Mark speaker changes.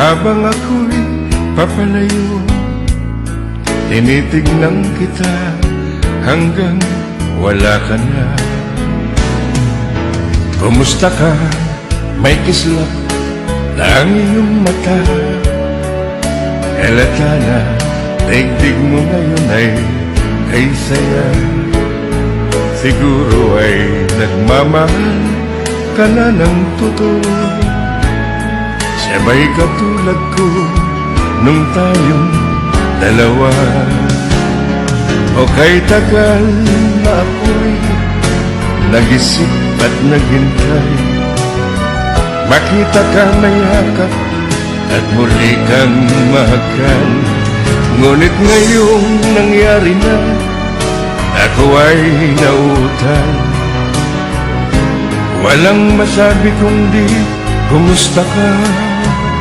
Speaker 1: Habang ako'y papalayo, tinitignan kita hanggang wala ka na. Kumusta ka? May kislap na ang iyong mata. Halata na daigdig mo ngayon ay saya. Siguro ay nagmamahal ka na ng totoo. Sabay katulad ko nung tayong dalawa. O kay tagal na ako'y nag-isip at naghintay, makita ka mayakap at muli kang mahakal. Ngunit ngayong nangyari na, ako ay nauutal. Walang masabi kundi kumusta ka.